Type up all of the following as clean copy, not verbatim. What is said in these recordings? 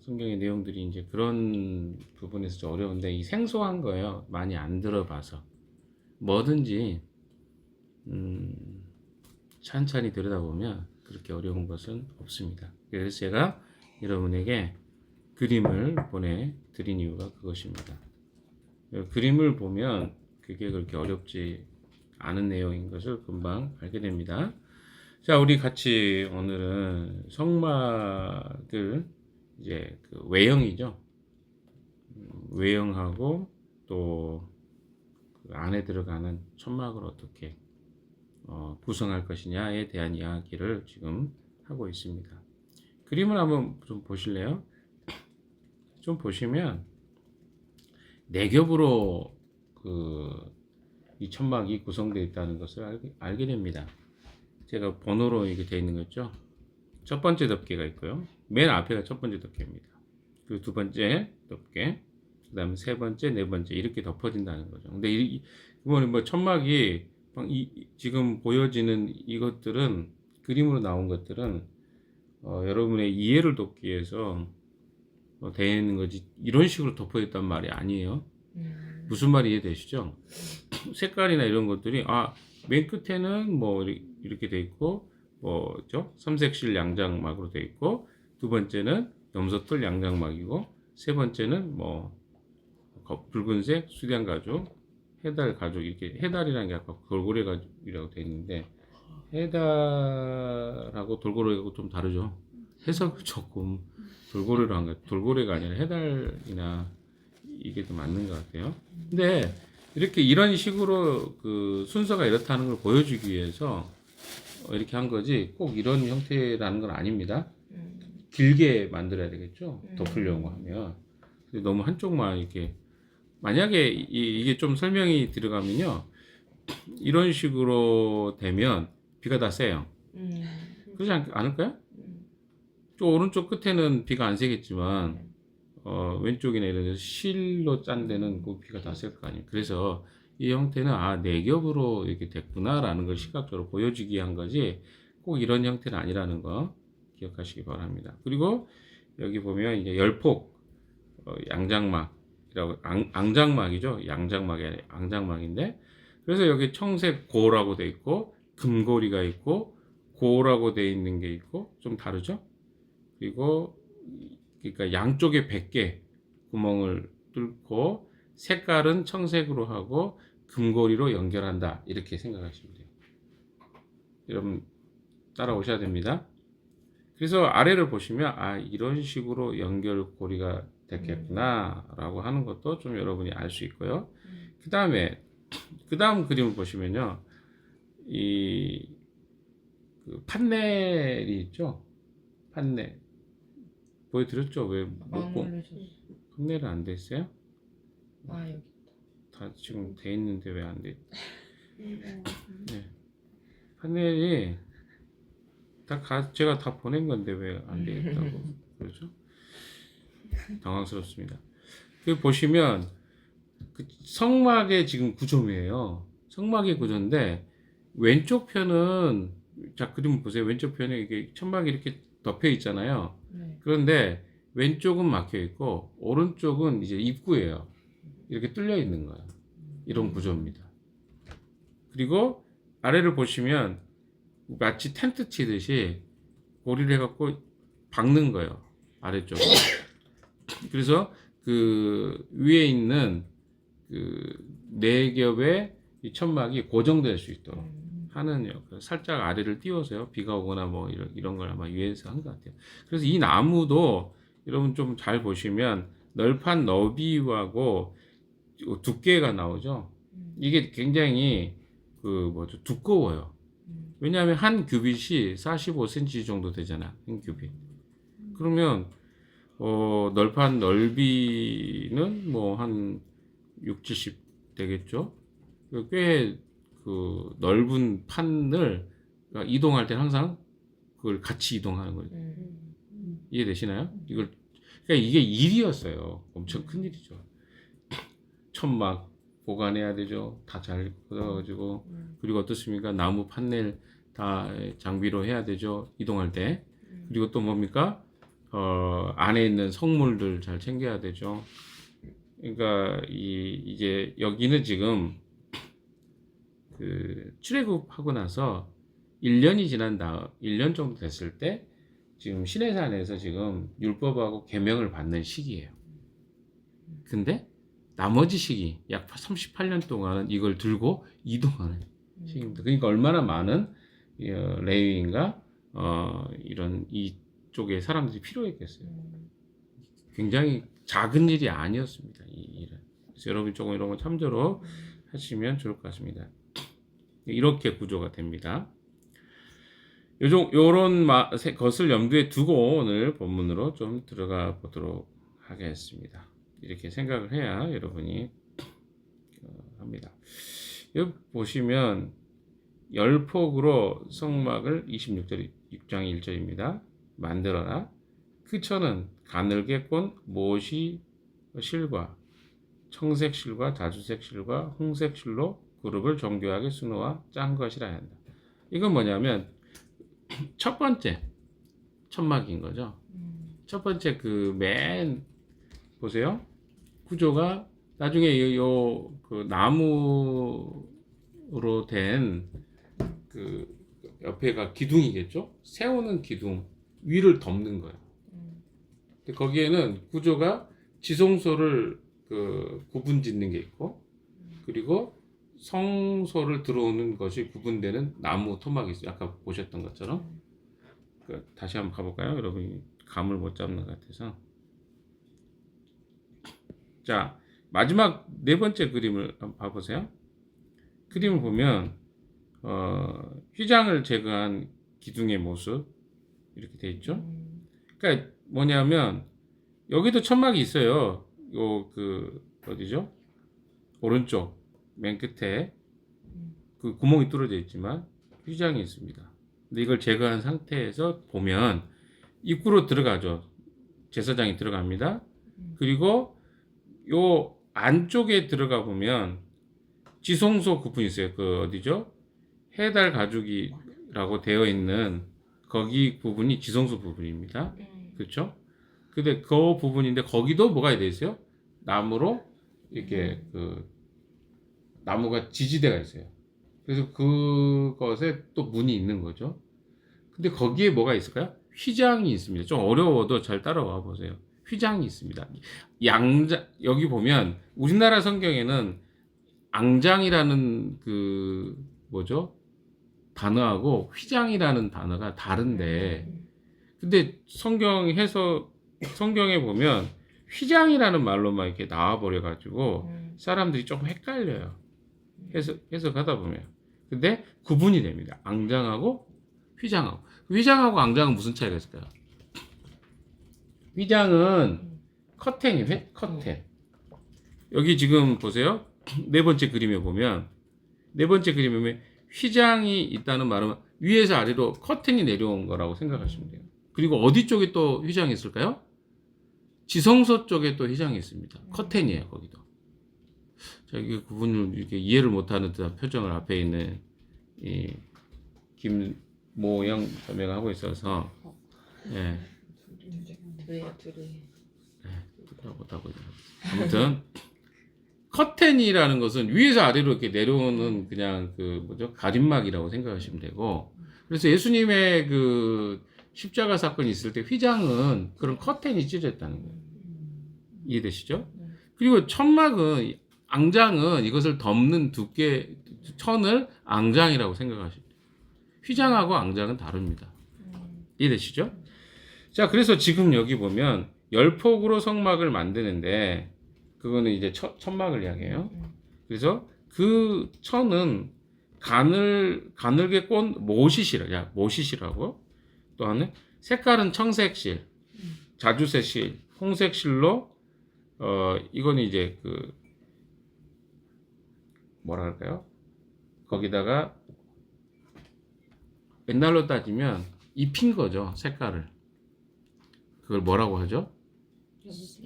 성경의 내용들이 이제 그런 부분에서 좀 어려운데 이 생소한 거예요. 많이 안 들어봐서 뭐든지 찬찬히 들여다보면 그렇게 어려운 것은 없습니다. 그래서 제가 여러분에게 그림을 보내드린 이유가 그것입니다. 그림을 보면 그게 그렇게 어렵지 않은 내용인 것을 금방 알게 됩니다. 자, 우리 같이 오늘은 성막을 이제 그 외형이죠. 외형하고 또 그 안에 들어가는 천막을 어떻게 구성할 것이냐에 대한 이야기를 지금 하고 있습니다. 그림을 한번 좀 보실래요? 좀 보시면 네 겹으로 이 천막이 구성되어 있다는 것을 알게 됩니다. 제가 번호로 이게 되어 있는 거죠. 첫 번째 덮개가 있고요. 맨 앞에가 첫 번째 덮개입니다. 그리고 두 번째 덮개, 그 다음에 세 번째, 네 번째 이렇게 덮어진다는 거죠. 근데 이거는 뭐 천막이 지금 보여지는 이것들은 그림으로 나온 것들은 여러분의 이해를 돕기 위해서 되어 있는 거지 이런 식으로 덮어있단 말이 아니에요. 무슨 말이 이해되시죠? 색깔이나 이런 것들이 맨 끝에는 뭐 이렇게 돼 있고 뭐죠? 삼색실 양장막으로 돼 있고 두 번째는 염소털 양장막이고 세 번째는 뭐 붉은색 수량 가죽 해달 가죽 이렇게 해달이라는 게 아까 돌고래 가죽이라고 돼 있는데 해달하고 돌고래하고 좀 다르죠. 해석을 조금 돌고래로 한 거 돌고래가 아니라 해달이나 이게 더 맞는 것 같아요. 근데 이렇게 이런 식으로 그 순서가 이렇다는 걸 보여주기 위해서 이렇게 한 거지 꼭 이런 형태라는 건 아닙니다. 길게 만들어야 되겠죠. 덮으려고 하면. 근데 너무 한쪽만 이렇게 만약에 이게 좀 설명이 들어가면요. 이런 식으로 되면 비가 다 세요. 그렇지 않을까요? 저 오른쪽 끝에는 비가 안 새겠지만 왼쪽이나 이런 데서 실로 짠 데는 그 비가 다 셀 거 아니에요. 그래서 이 형태는 네 겹으로 이렇게 됐구나라는 걸 시각적으로 보여주기 위한 거지 꼭 이런 형태는 아니라는 거 기억하시기 바랍니다. 그리고 여기 보면 이제 열폭 양장막이라고 앙장막이죠. 양장막이 아니라 앙장막인데 그래서 여기 청색 고라고 돼 있고 금고리가 있고 고라고 돼 있는 게 있고 좀 다르죠. 그리고 그러니까 양쪽에 100개 구멍을 뚫고 색깔은 청색으로 하고 금고리로 연결한다 이렇게 생각하시면 돼요. 여러분 따라오셔야 됩니다. 그래서 아래를 보시면 이런 식으로 연결고리가 됐겠구나 라고 하는 것도 좀 여러분이 알 수 있고요. 그 다음 그림을 보시면요. 그 판넬이 있죠. 판넬 보여드렸죠? 왜 판넬은 안 돼 있어요? 여기 다 지금 돼 있는데 왜 안 돼? 네. 판넬이 제가 다 보낸 건데 왜 안 되겠다고 그러죠? 당황스럽습니다. 그 보시면 그 성막의 지금 구조예요. 성막의 구조인데 왼쪽 편은 자 그림 보세요. 왼쪽 편에 이게 천막이 이렇게 덮여 있잖아요. 네. 그런데 왼쪽은 막혀 있고 오른쪽은 이제 입구예요. 이렇게 뚫려 있는 거예요. 이런 구조입니다. 그리고 아래를 보시면 마치 텐트 치듯이 고리를 해갖고 박는 거예요. 아래쪽에. 그래서 그 위에 있는 그 네 겹의 이 천막이 고정될 수 있도록 하는 역할. 살짝 아래를 띄워서요. 비가 오거나 뭐 이런 걸 아마 위에서 한 것 같아요. 그래서 이 나무도 여러분 좀 잘 보시면 널판 너비하고 두께가 나오죠. 이게 굉장히 두꺼워요. 왜냐하면 한 규빗이 45cm 정도 되잖아. 한 규빗. 그러면 널판 넓이는 뭐 한 6, 70 되겠죠. 꽤 그 넓은 판을 이동할 때 항상 그걸 같이 이동하는 거예요. 이해되시나요? 그러니까 이게 일이었어요. 엄청 큰 일이죠. 천막 보관해야 되죠. 다 잘 걷어가지고 그리고 어떻습니까? 나무 판넬 다 장비로 해야 되죠. 이동할 때. 그리고 또 뭡니까? 안에 있는 성물들 잘 챙겨야 되죠. 그러니까 이제 여기는 지금 그 출애굽하고 나서 1년이 지난 다음 1년 정도 됐을 때 지금 시내산에서 지금 율법하고 계명을 받는 시기예요. 근데 나머지 시기 약 38년 동안은 이걸 들고 이동하는 시기입니다. 그러니까 얼마나 많은 레위인과 이런 이쪽의 사람들이 필요했겠어요. 굉장히 작은 일이 아니었습니다. 이 일은. 그래서 여러분 조금 이런 거 참조로 하시면 좋을 것 같습니다. 이렇게 구조가 됩니다. 요런 것을 염두에 두고 오늘 본문으로 좀 들어가 보도록 하겠습니다. 이렇게 생각을 해야 여러분이 합니다. 여기 보시면 열폭으로 성막을 26장 1절입니다. 만들어라. 그 천은 가늘게 꼰 모시 실과 청색 실과 자주색 실과 홍색 실로 그룹을 정교하게 수놓아 짠 것이라 한다. 이건 뭐냐면 첫 번째 천막인 거죠. 첫 번째 그 맨 보세요. 구조가 나중에 그 나무로 된 그 옆에가 기둥이겠죠. 세우는 기둥 위를 덮는 거예요. 근데 거기에는 구조가 지성소를 그 구분 짓는 게 있고 그리고 성소를 들어오는 것이 구분되는 나무 토막이 있어요. 아까 보셨던 것처럼. 다시 한번 가볼까요? 여러분이 감을 못 잡는 것 같아서. 자, 마지막 네 번째 그림을 한번 봐보세요. 그림을 보면 휘장을 제거한 기둥의 모습 이렇게 돼 있죠. 그러니까 뭐냐면 여기도 천막이 있어요. 요 그 어디죠? 오른쪽 맨 끝에 그 구멍이 뚫어져 있지만 휘장이 있습니다. 근데 이걸 제거한 상태에서 보면 입구로 들어가죠. 제사장이 들어갑니다. 그리고 요 안쪽에 들어가 보면 지성소 구분이 있어요. 그 어디죠? 해달 가죽이라고 되어 있는 거기 부분이 지성소 부분입니다. 그렇죠? 근데 그 부분인데 거기도 뭐가 되어 있어요? 나무로 이렇게 그 나무가 지지대가 있어요. 그래서 그것에 또 문이 있는 거죠. 근데 거기에 뭐가 있을까요? 휘장이 있습니다. 좀 어려워도 잘 따라와 보세요. 휘장이 있습니다. 여기 보면 우리나라 성경에는 앙장이라는 그 뭐죠? 단어하고 휘장이라는 단어가 다른데 근데 성경에 보면 휘장이라는 말로만 이렇게 나와 버려 가지고 사람들이 조금 헷갈려요. 해석하다 보면. 근데 구분이 됩니다. 앙장하고 휘장하고. 휘장하고 앙장은 무슨 차이가 있을까요? 휘장은 커튼이에요. 커튼. 여기 지금 보세요. 네 번째 그림에 보면 휘장이 있다는 말은 위에서 아래로 커튼이 내려온 거라고 생각하시면 돼요. 그리고 어디 쪽에 또 휘장이 있을까요? 지성소 쪽에 또 휘장이 있습니다. 커튼이에요, 거기도. 자, 이게 구분을 이렇게 이해를 못하는 듯한 표정을 앞에 있는 이 김모영 자매가 하고 있어서, 예. 못하고 아무튼 커튼이라는 것은 위에서 아래로 이렇게 내려오는 그냥 그 뭐죠 가림막이라고 생각하시면 되고 그래서 예수님의 그 십자가 사건이 있을 때 휘장은 그런 커튼이 찢어졌다는 거예요. 이해되시죠? 그리고 천막은 앙장은 이것을 덮는 두께 천을 앙장이라고 생각하시면 돼요. 휘장하고 앙장은 다릅니다. 이해되시죠? 자, 그래서 지금 여기 보면 열폭으로 성막을 만드는데 그거는 이제 천막을 이야기해요. 그래서 그 천은 가늘게 꼰 모시시라고 또 하는 색깔은 청색실, 자주색실, 홍색실로 이거는 이제 그 뭐라 할까요? 거기다가 옛날로 따지면 입힌 거죠, 색깔을. 그걸 뭐라고 하죠?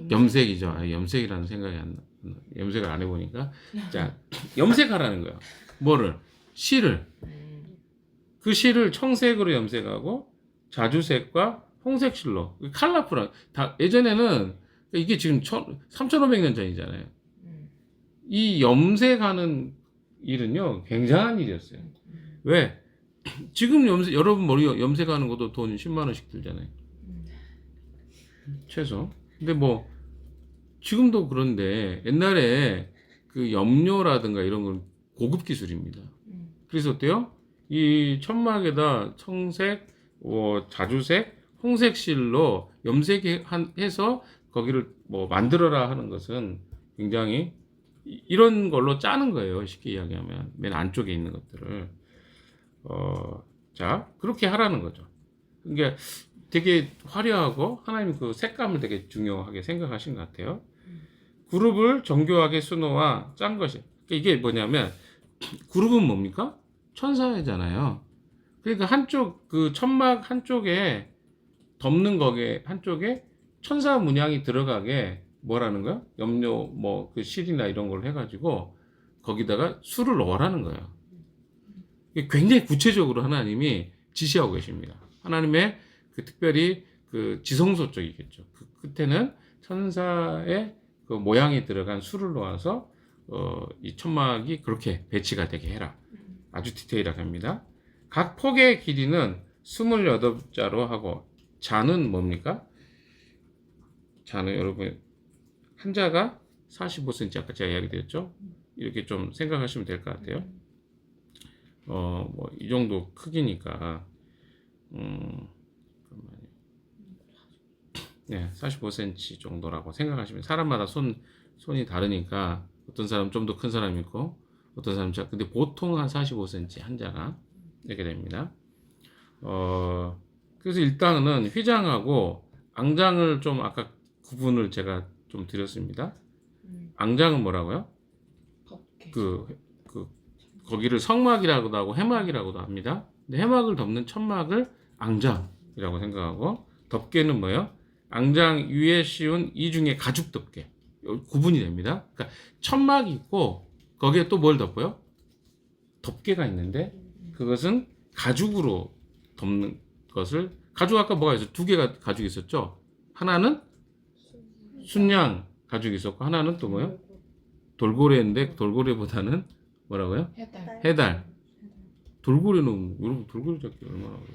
염색이죠. 염색이라는 생각이 안 나. 염색을 안 해보니까. 자, 염색하라는 거예요. 뭐를? 실을. 그 실을 청색으로 염색하고 자주색과 홍색 실로 칼라풀한 다 예전에는 이게 지금 3,500년 전이잖아요. 이 염색하는 일은요 굉장한 일이었어요. 왜? 지금 여러분 머리 염색하는 것도 돈 10만 원씩 들잖아요. 최소. 근데 뭐 지금도 그런데 옛날에 그 염료라든가 이런 건 고급 기술입니다. 그래서 어때요? 이 천막에다 청색, 자주색, 홍색 실로 염색해서 거기를 뭐 만들어라 하는 것은 굉장히 이런 걸로 짜는 거예요. 쉽게 이야기하면 맨 안쪽에 있는 것들을 자 그렇게 하라는 거죠. 그러니까 되게 화려하고 하나님 그 색감을 되게 중요하게 생각하신 것 같아요. 그룹을 정교하게 수놓아 짠 것이. 그러니까 이게 뭐냐면 그룹은 뭡니까? 천사회잖아요. 그러니까 한쪽 그 천막 한쪽에 덮는 거게 한쪽에 천사 문양이 들어가게 뭐라는 거야? 염료 뭐 그 실이나 이런 걸 해가지고 거기다가 술을 넣으라는 거예요. 굉장히 구체적으로 하나님이 지시하고 계십니다. 하나님의 그 특별히 그 지성소 쪽이겠죠. 그 끝에는 천사의 그 모양이 들어간 술을 놓아서 이 천막이 그렇게 배치가 되게 해라. 아주 디테일하게 합니다. 각 폭의 길이는 28자로 하고 자는 뭡니까? 자는 여러분 한 자가 45cm 아까 제가 이야기드렸죠. 이렇게 좀 생각하시면 될 것 같아요. 뭐 이 정도 크기니까 네, 45cm 정도라고 생각하시면 사람마다 손이 다르니까 어떤 사람 좀 더 큰 사람이 있고 어떤 사람 근데 보통 한 45cm 한자가 이렇게 됩니다. 그래서 일단은 휘장하고 앙장을 좀 아까 구분을 제가 좀 드렸습니다. 앙장은 뭐라고요? 거기를 성막이라고도 하고 해막이라고도 합니다. 근데 해막을 덮는 천막을 앙장이라고 생각하고 덮개는 뭐예요? 앙장 위에 씌운 이중의 가죽 덮개 구분이 됩니다. 그러니까 천막이 있고 거기에 또 뭘 덮어요? 덮개가 있는데 그것은 가죽으로 덮는 것을 가죽 아까 뭐가 있었죠? 두 개가 가죽이 있었죠. 하나는 순양 가죽이 있었고 하나는 또 뭐예요? 돌고래인데 돌고래보다는 뭐라고요? 해달. 돌고래는 여러분 돌고래 잡기 얼마나 어렵지?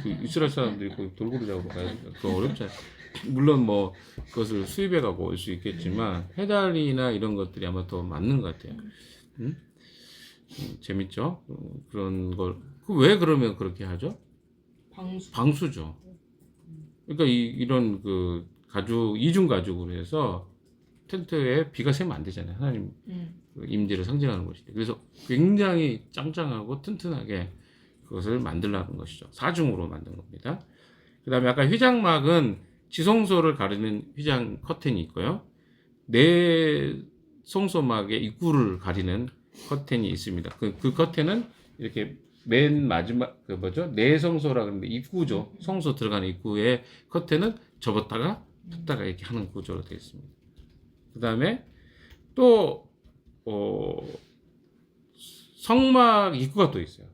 그 이스라엘 사람들이 거기 돌고래 잡으러 가야 되니까 그거 어렵잖아요. 물론 뭐 그것을 수입해 가고 올 수 있겠지만 해달이나 이런 것들이 아마 더 맞는 것 같아요. 재밌죠? 그런 걸 왜 그러면 그렇게 하죠? 방수죠. 그러니까 이런 그 가죽 이중 가죽으로 해서 텐트에 비가 새면 안 되잖아요. 하나님 임재를 상징하는 것이죠. 그래서 굉장히 짱짱하고 튼튼하게 그것을 만들라는 것이죠. 사중으로 만든 겁니다. 그 다음에 아까 휘장막은 지성소를 가리는 휘장 커튼이 있고요. 내성소막의 입구를 가리는 커튼이 있습니다. 그 커튼은 이렇게 맨 마지막 그 뭐죠? 내성소라 그러는데 입구죠. 성소 들어가는 입구의 커튼은 접었다가 폈다가 이렇게 하는 구조로 되어 있습니다. 그 다음에 또 성막 입구가 또 있어요.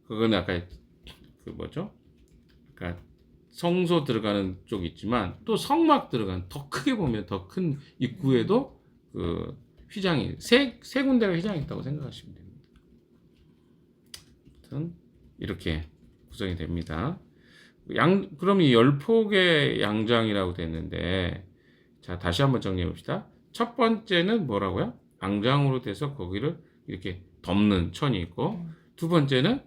그거는 아까 그 뭐죠? 그러니까 성소 들어가는 쪽이 있지만 또 성막 들어가는 더 크게 보면 더 큰 입구에도 그 휘장이 세 군데가 휘장이 있다고 생각하시면 됩니다. 아무튼 이렇게 구성이 됩니다. 그럼 이 10폭의 양장이라고 됐는데 자 다시 한번 정리해 봅시다. 첫 번째는 뭐라고요? 앙장으로 돼서 거기를 이렇게 덮는 천이 있고 두 번째는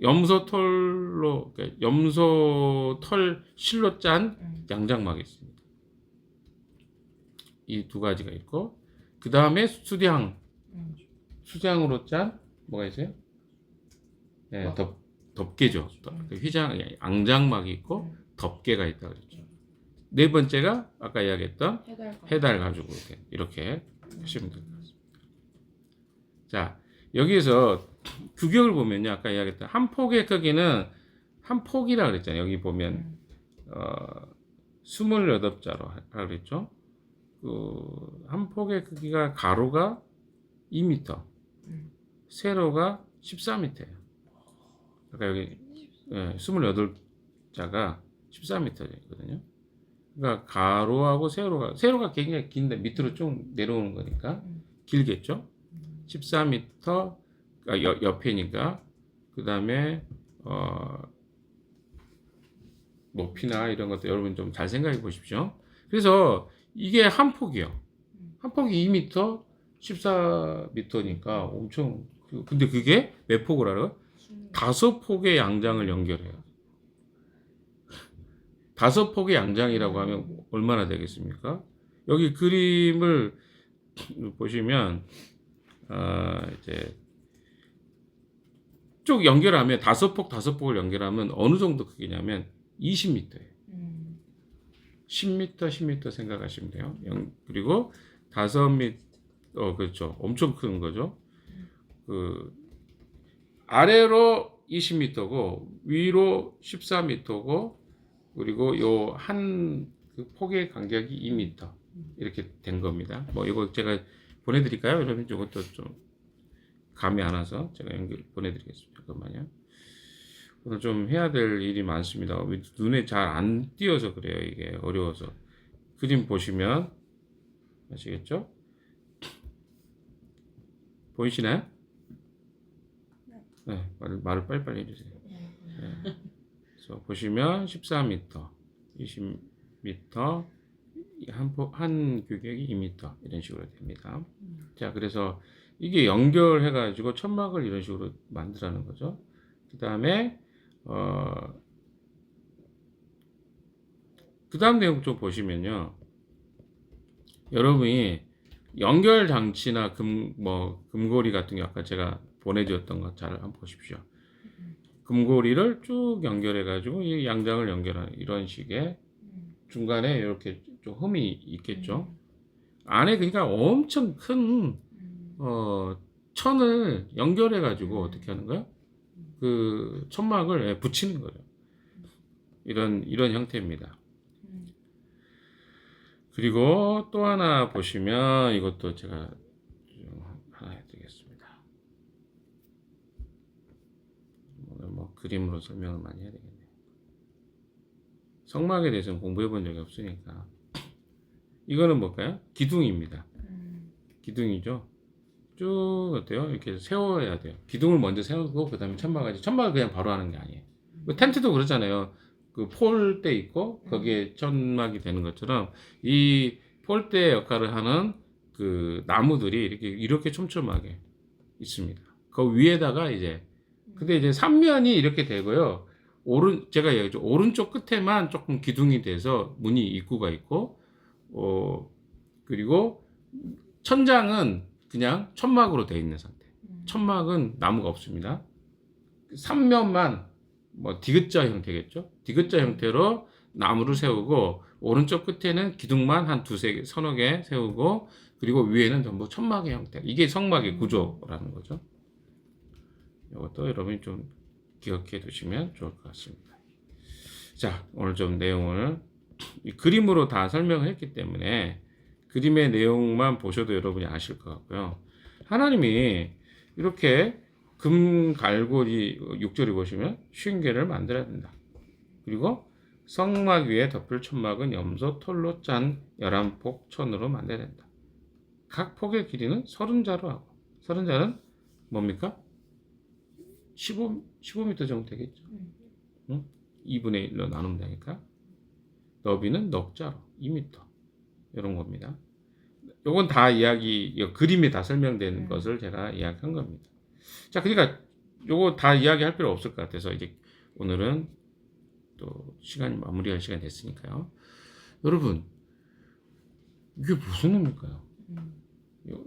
염소털로 그러니까 염소털 실로 짠 양장막이 있습니다. 이 두 가지가 있고 그 다음에 수장으로 짠 뭐가 있어요? 네, 덮개죠. 휘장 앙장막이 있고 덮개가 있다 그랬죠. 네 번째가 아까 이야기했던 해달 가죽으로 된 이렇게 하시면 될 것 같습니다. 자 여기에서 규격을 보면요 아까 이야기했던 한 폭의 크기는 한 폭이라 그랬잖아요. 여기 보면 28자로 하라 그랬죠. 그 한 폭의 크기가 가로가 2m, 세로가 14m예요. 아까 여기 28자가 14m거든요. 그러니까 가로하고 세로가 굉장히 긴데 밑으로 쭉 내려오는 거니까 길겠죠. 14m 옆이니까 그 다음에 높이나 이런 것도 여러분 좀 잘 생각해 보십시오. 그래서 이게 한 폭이요. 한 폭이 2m, 14m니까 엄청 근데 그게 몇 폭을 알아요? 5폭의 양장을 연결해요. 5폭의 양장이라고 하면 얼마나 되겠습니까? 여기 그림을 보시면 이제 쭉 연결하면 5폭을 연결하면 어느 정도 크기냐면 20m예요. 10m 생각하시면 돼요. 그리고 5m 그렇죠. 엄청 큰 거죠. 그 아래로 20m고 위로 14m고 그리고 요 한 그 폭의 간격이 2m 이렇게 된 겁니다. 뭐 이거 제가 보내드릴까요? 여러분 이것도 좀 감이 안 와서 제가 연결 보내드리겠습니다. 잠깐만요. 오늘 좀 해야 될 일이 많습니다. 눈에 잘 안 띄어서 그래요. 이게 어려워서. 그림 보시면 아시겠죠? 보이시나요? 네, 말을 빨리빨리 해주세요. 네. 그래서 보시면 14m, 20m, 한 규격이 2m 이런 식으로 됩니다. 자, 그래서 이게 연결해가지고 천막을 이런 식으로 만들라는 거죠. 그 다음에 그 다음 내용 좀 보시면요. 여러분이 연결 장치나 금고리 같은 게 아까 제가 보내드렸던 것 잘 한번 보십시오. 금고리를 쭉 연결해 가지고 이 양장을 연결하는 이런 식의 중간에 이렇게 좀 흠이 있겠죠. 안에 그러니까 엄청 큰 천을 연결해 가지고 어떻게 하는 거야? 그 천막을 붙이는 거죠. 이런 형태입니다. 그리고 또 하나 보시면 이것도 제가 하나 해드리겠습니다. 오늘 뭐 그림으로 설명을 많이 해야 되겠네요. 성막에 대해서는 공부해 본 적이 없으니까. 이거는 뭘까요? 기둥입니다. 기둥이죠. 쭉 어때요? 이렇게 세워야 돼요. 기둥을 먼저 세우고 그 다음에 천막을 그냥 바로 하는 게 아니에요. 텐트도 그렇잖아요. 그 폴대 있고 거기에 천막이 되는 것처럼 이 폴대 역할을 하는 그 나무들이 이렇게 촘촘하게 있습니다. 그 위에다가 근데 이제 3면이 이렇게 되고요. 제가 얘기했죠. 오른쪽 끝에만 조금 기둥이 돼서 문이 입구가 있고 그리고 천장은 그냥 천막으로 되어 있는 상태. 천막은 나무가 없습니다. 3면만 뭐 디귿자 형태겠죠. 디귿자 형태로 나무를 세우고 오른쪽 끝에는 기둥만 한 서너 개 세우고 그리고 위에는 전부 천막의 형태. 이게 성막의 구조라는 거죠. 이것도 여러분이 좀 기억해 두시면 좋을 것 같습니다. 자, 오늘 좀 내용을 그림으로 다 설명을 했기 때문에 그림의 내용만 보셔도 여러분이 아실 것 같고요. 하나님이 이렇게 금갈고리 6절에 보시면 50개를 만들어야 된다. 그리고 성막 위에 덮을 천막은 염소 털로 짠 11폭 천으로 만들어야 된다. 각 폭의 길이는 30자로 하고 30자는 뭡니까? 15m 정도 되겠죠. 응? 2분의 1로 나누면 되니까 너비는 넉자로 2m 이런 겁니다. 요건 다 그림에 다 설명되는 것을 제가 이야기한 겁니다. 자, 그러니까 요거 다 이야기할 필요 없을 것 같아서 이제 오늘은 또 시간이 마무리할 시간이 됐으니까요. 여러분, 이게 무슨 의미일까요?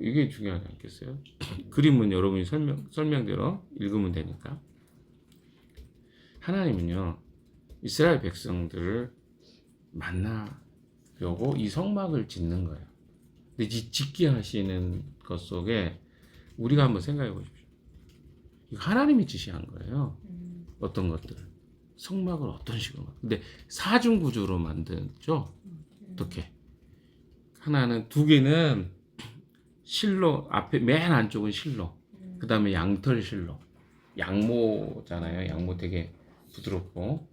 이게 중요하지 않겠어요? 그림은 여러분이 설명대로 읽으면 되니까. 하나님은요, 이스라엘 백성들을 만나려고 이 성막을 짓는 거예요. 근데 이 짓게 하시는 것 속에 우리가 한번 생각해 보십시오. 이거 하나님이 지시한 거예요. 어떤 것들을. 성막을 어떤 식으로. 근데 사중 구조로 만들죠. 어떻게? 하나는, 2개는 실로, 앞에 맨 안쪽은 실로. 그 다음에 양털 실로. 양모잖아요. 양모 되게 부드럽고.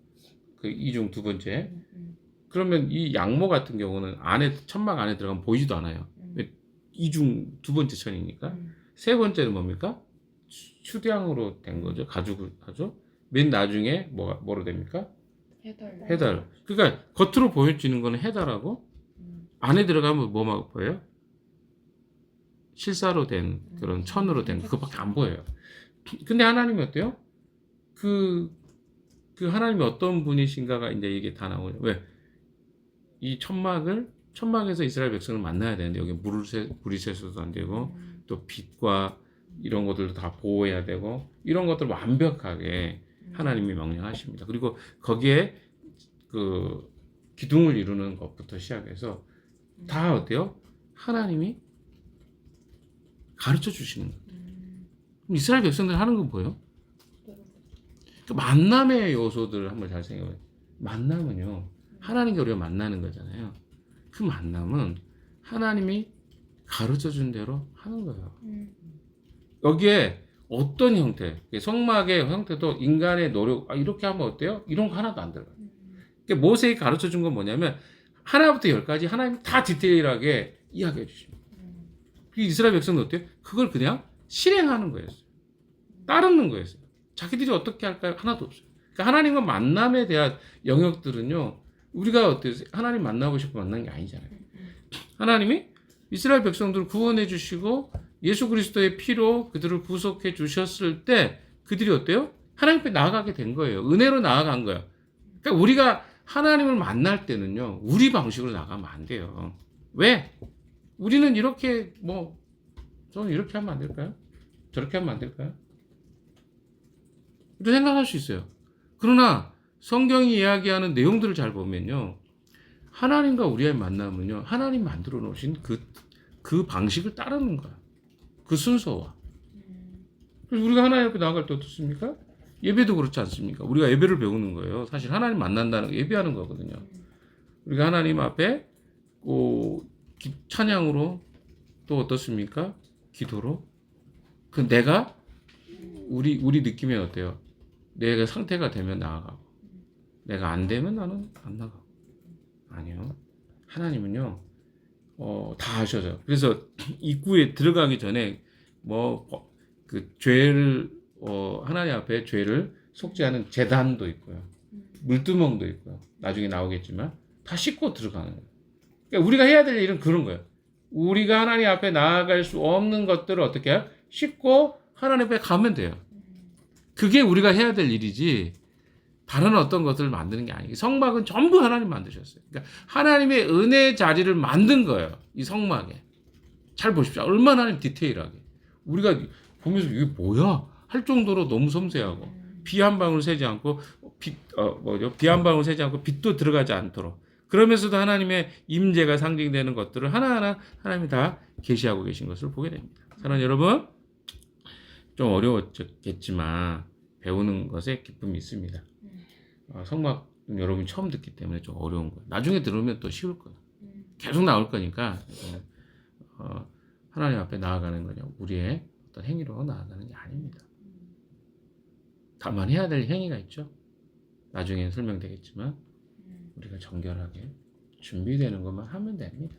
그 이중 두 번째. 그러면 이 양모 같은 경우는 안에 천막 안에 들어가면 보이지도 않아요. 이중 두 번째 천이니까. 세 번째는 뭡니까? 추량으로 된 거죠. 가죽을 하죠. 맨 나중에 뭐로 됩니까? 해달. 그러니까 겉으로 보여지는 거는 해달하고 안에 들어가면 뭐만 보여요? 실사로 된 그런 천으로 된 그거밖에 안 보여요. 근데 하나님이 어때요? 그 하나님이 어떤 분이신가가 이제 이게 다 나오죠. 왜? 이 천막에서 이스라엘 백성을 만나야 되는데 여기 물이 새서도 안 되고 또 빛과 이런 것들도 다 보호해야 되고 이런 것들을 완벽하게 하나님이 명령하십니다. 그리고 거기에 그 기둥을 이루는 것부터 시작해서 다 어때요? 하나님이 가르쳐 주시는 거예요. 그럼 이스라엘 백성들 하는 건 뭐예요? 그 만남의 요소들을 한번 잘 생각해봐요. 만남은요, 하나님과 우리가 만나는 거잖아요. 그 만남은 하나님이 가르쳐 준 대로 하는 거예요. 여기에 어떤 형태, 성막의 형태도 인간의 노력, 이렇게 하면 어때요? 이런 거 하나도 안 들어가요. 그러니까 모세가 가르쳐 준 건 뭐냐면, 하나부터 열까지 하나님이 다 디테일하게 이야기해 주십니다. 그 이스라엘 백성은 어때요? 그걸 그냥 실행하는 거였어요. 따르는 거였어요. 자기들이 어떻게 할까요? 하나도 없어요. 그러니까 하나님과 만남에 대한 영역들은요, 우리가 어때요? 하나님 만나고 싶고 만난 게 아니잖아요. 하나님이 이스라엘 백성들을 구원해 주시고 예수 그리스도의 피로 그들을 구속해 주셨을 때 그들이 어때요? 하나님 앞에 나아가게 된 거예요. 은혜로 나아간 거예요. 그러니까 우리가 하나님을 만날 때는요, 우리 방식으로 나가면 안 돼요. 왜? 우리는 이렇게 저는 이렇게 하면 안 될까요? 저렇게 하면 안 될까요? 또 생각할 수 있어요. 그러나 성경이 이야기하는 내용들을 잘 보면요, 하나님과 우리의 만남은요, 하나님 만들어 놓으신 그 방식을 따르는 거야. 그 순서와. 그래서 우리가 하나님 앞에 나아갈 때 어떻습니까? 예배도 그렇지 않습니까? 우리가 예배를 배우는 거예요. 사실 하나님 만난다는 거 예배하는 거거든요. 우리가 하나님 앞에 찬양으로 또 어떻습니까? 기도로. 그 내가 우리 느낌이 어때요? 내가 상태가 되면 나아가고 내가 안 되면 나는 안 나가고. 아니요. 하나님은요, 다 하셔서. 그래서 입구에 들어가기 전에 그 죄를 하나님 앞에 죄를 속죄하는 제단도 있고요. 물두멍도 있고요. 나중에 나오겠지만 다 씻고 들어가는 거예요. 그러니까 우리가 해야 될 일은 그런 거예요. 우리가 하나님 앞에 나아갈 수 없는 것들을 어떻게 해요? 씻고 하나님 앞에 가면 돼요. 그게 우리가 해야 될 일이지 다른 어떤 것들을 만드는 게 아니에요. 성막은 전부 하나님 만드셨어요. 그러니까 하나님의 은혜의 자리를 만든 거예요. 이 성막에. 잘 보십시오. 얼마나 하나님 디테일하게. 우리가 보면서 이게 뭐야? 할 정도로 너무 섬세하고 비 한 방울 새지 않고 비 한 방울 새지 않고 빛도 들어가지 않도록. 그러면서도 하나님의 임재가 상징되는 것들을 하나하나 하나님이 다 계시하고 계신 것을 보게 됩니다. 사랑하는 여러분, 좀 어려웠겠지만 배우는 것에 기쁨이 있습니다. 성막 여러분이 처음 듣기 때문에 좀 어려운 거예요. 나중에 들으면 또 쉬울 거예요. 계속 나올 거니까 하나님 앞에 나아가는 거냐 우리의 어떤 행위로 나아가는 게 아닙니다. 다만 해야 될 행위가 있죠. 나중에 설명되겠지만 우리가 정결하게 준비되는 것만 하면 됩니다.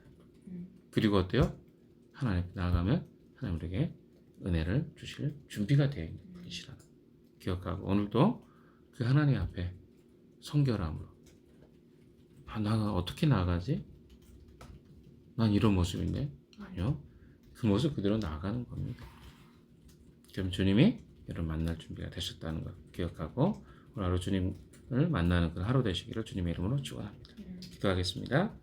그리고 어때요? 하나님 앞에 나아가면 하나님 우리에게 은혜를 주실 준비가 되어 있는 분이시라는 기억하고 오늘도 그 하나님 앞에 성결함으로 나 어떻게 나아가지? 난 이런 모습인데? 아니요. 그 모습 그대로 나아가는 겁니다. 그럼 주님이 여러분 만날 준비가 되셨다는 것 기억하고 오늘 하루 주님을 만나는 그 하루 되시기를 주님의 이름으로 축원합니다. 기도하겠습니다.